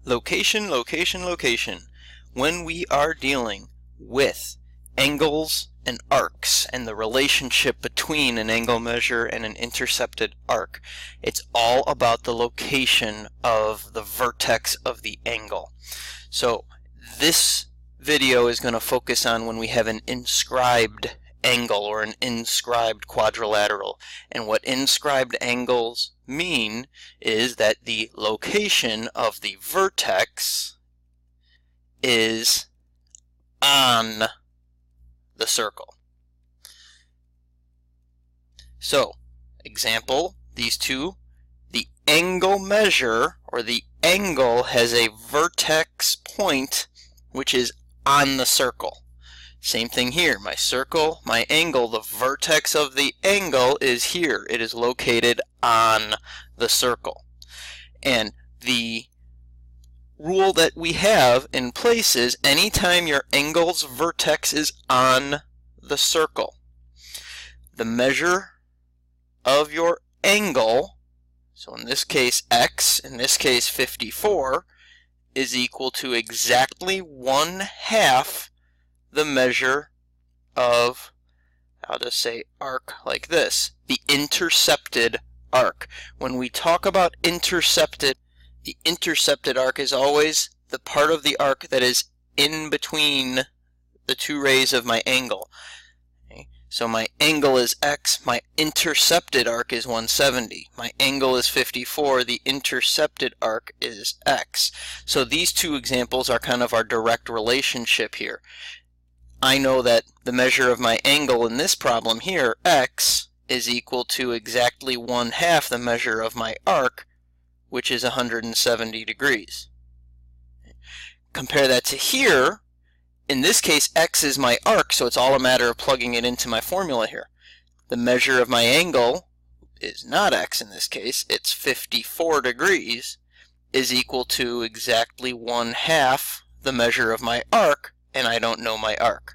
Location, location, location. When we are dealing with angles and arcs and the relationship between an angle measure and an intercepted arc, it's all about the location of the vertex of the angle. So this video is going to focus on when we have an inscribed angle or an inscribed quadrilateral. And what inscribed angles mean is that the location of the vertex is on the circle. So, example, these two, the angle measure or the angle has a vertex point which is on the circle. Same thing here, my circle, my angle, the vertex of the angle is here. It is located on the circle. And the rule that we have in place is anytime your angle's vertex is on the circle, the measure of your angle, so in this case x, in this case 54, is equal to exactly 1/2 the measure of, I'll just say arc like this, the intercepted arc. When we talk about intercepted, the intercepted arc is always the part of the arc that is in between the two rays of my angle. Okay? So my angle is x, my intercepted arc is 170. My angle is 54, the intercepted arc is x. So these two examples are kind of our direct relationship here. I know that the measure of my angle in this problem here, x, is equal to exactly 1/2 the measure of my arc, which is 170 degrees. Compare that to here. In this case, x is my arc, so it's all a matter of plugging it into my formula here. The measure of my angle is not x in this case, it's 54 degrees, is equal to exactly 1/2 the measure of my arc, and I don't know my arc.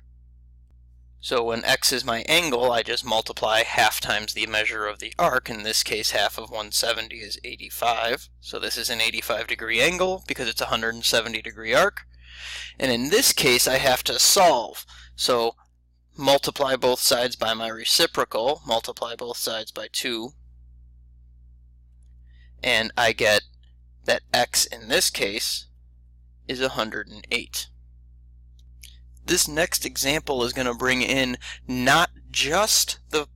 So when x is my angle, I just multiply 1/2 times the measure of the arc. In this case, 1/2 of 170 is 85. So this is an 85 degree angle because it's a 170 degree arc. And in this case, I have to solve. So multiply both sides by my reciprocal, multiply both sides by 2, and I get that x in this case is 108. This next example is going to bring in not just the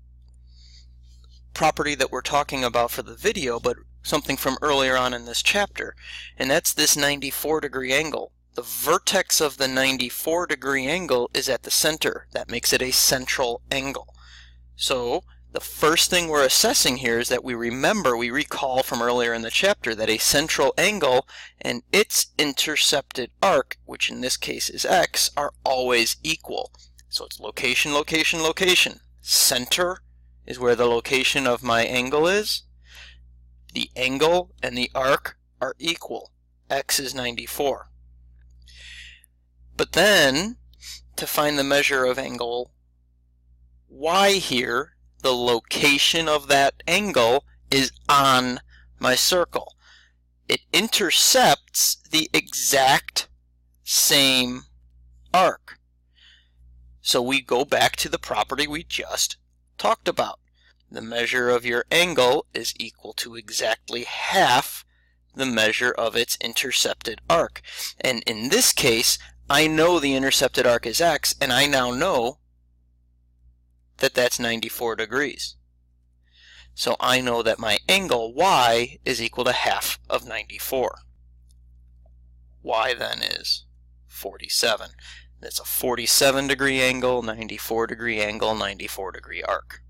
property that we're talking about for the video, but something from earlier on in this chapter, and that's this 94 degree angle. The vertex of the 94 degree angle is at the center. That makes it a central angle. So the first thing we're assessing here is that we recall from earlier in the chapter that a central angle and its intercepted arc, which in this case is x, are always equal. So it's location, location, location. Center is where the location of my angle is. The angle and the arc are equal. X is 94. But then, to find the measure of angle y here, the location of that angle is on my circle. It intercepts the exact same arc. So we go back to the property we just talked about. The measure of your angle is equal to exactly 1/2 the measure of its intercepted arc. And in this case, I know the intercepted arc is x, and I now know that that's 94 degrees. So I know that my angle y is equal to 1/2 of 94. Y then is 47. That's a 47 degree angle, 94 degree angle, 94 degree arc.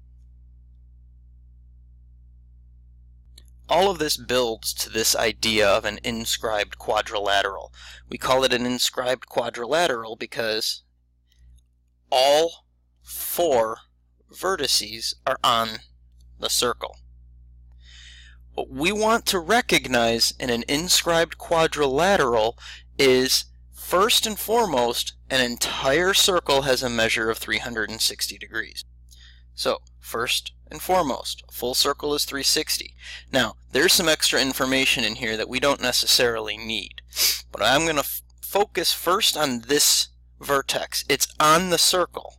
All of this builds to this idea of an inscribed quadrilateral. We call it an inscribed quadrilateral because all 4 vertices are on the circle. What we want to recognize in an inscribed quadrilateral is, first and foremost, an entire circle has a measure of 360 degrees. So, first and foremost, a full circle is 360. Now, there's some extra information in here that we don't necessarily need. But I'm going to focus first on this vertex. It's on the circle.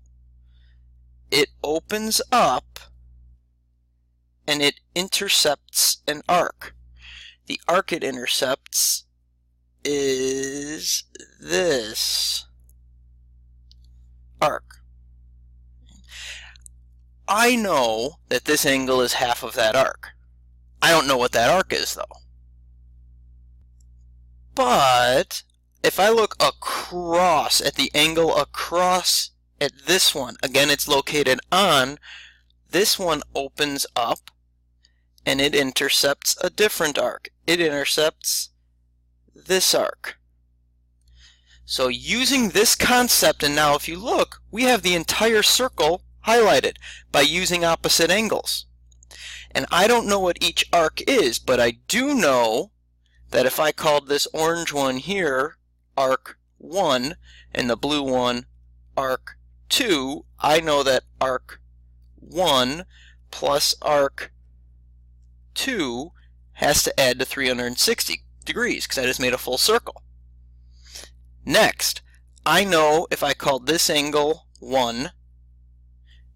It opens up and it intercepts an arc. The arc it intercepts is this arc. I know that this angle is half of that arc. I don't know what that arc is, though. But if I look across at the angle across at this one, again it's located on, this one opens up and it intercepts a different arc. It intercepts this arc. So using this concept, and now if you look, we have the entire circle highlighted by using opposite angles. And I don't know what each arc is, but I do know that if I called this orange one here arc 1 and the blue one arc 2, I know that arc 1 plus arc 2 has to add to 360 degrees because I just made a full circle. Next, I know if I called this angle 1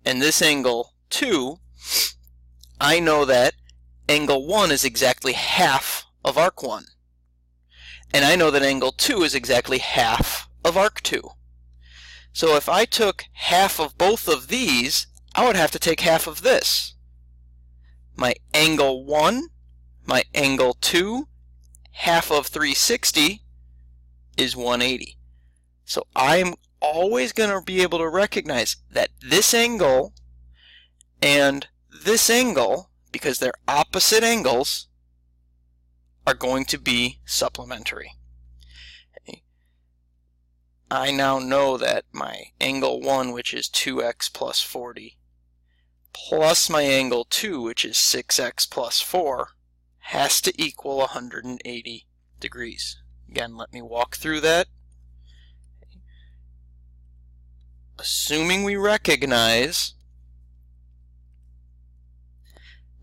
and this angle 2, I know that angle 1 is exactly half of arc 1. And I know that angle 2 is exactly half of arc 2. So if I took half of both of these, I would have to take half of this. My angle 1, my angle 2, half of 360 is 180. So I'm always going to be able to recognize that this angle and this angle, because they're opposite angles, are going to be supplementary. Okay. I now know that my angle 1, which is 2x plus 40, plus my angle 2, which is 6x plus 4, has to equal 180 degrees. Again, let me walk through that. Assuming we recognize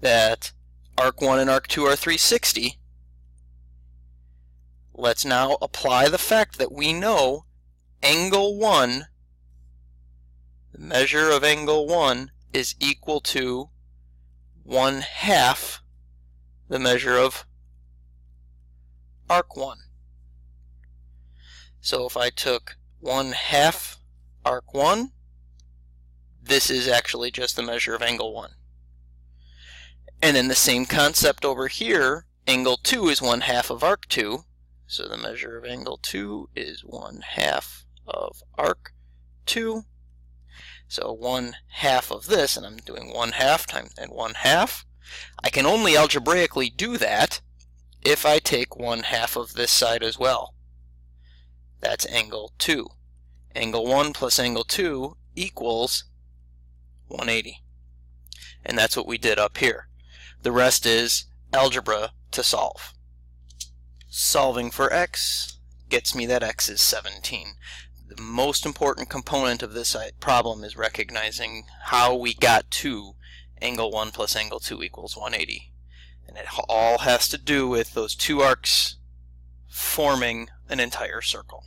that arc 1 and arc 2 are 360, let's now apply the fact that we know angle 1, the measure of angle 1, is equal to 1/2 the measure of arc 1. So if I took 1/2 arc 1, this is actually just the measure of angle 1. And then the same concept over here, angle 2 is 1/2 of arc 2, so the measure of angle 2 is 1/2 of arc 2. So 1/2 of this, and I'm doing 1/2 times and 1/2. I can only algebraically do that if I take 1/2 of this side as well. That's angle 2. Angle 1 plus angle 2 equals 180. And that's what we did up here. The rest is algebra to solve. Solving for x gets me that x is 17. The most important component of this problem is recognizing how we got to angle 1 plus angle 2 equals 180. And it all has to do with those two arcs forming an entire circle.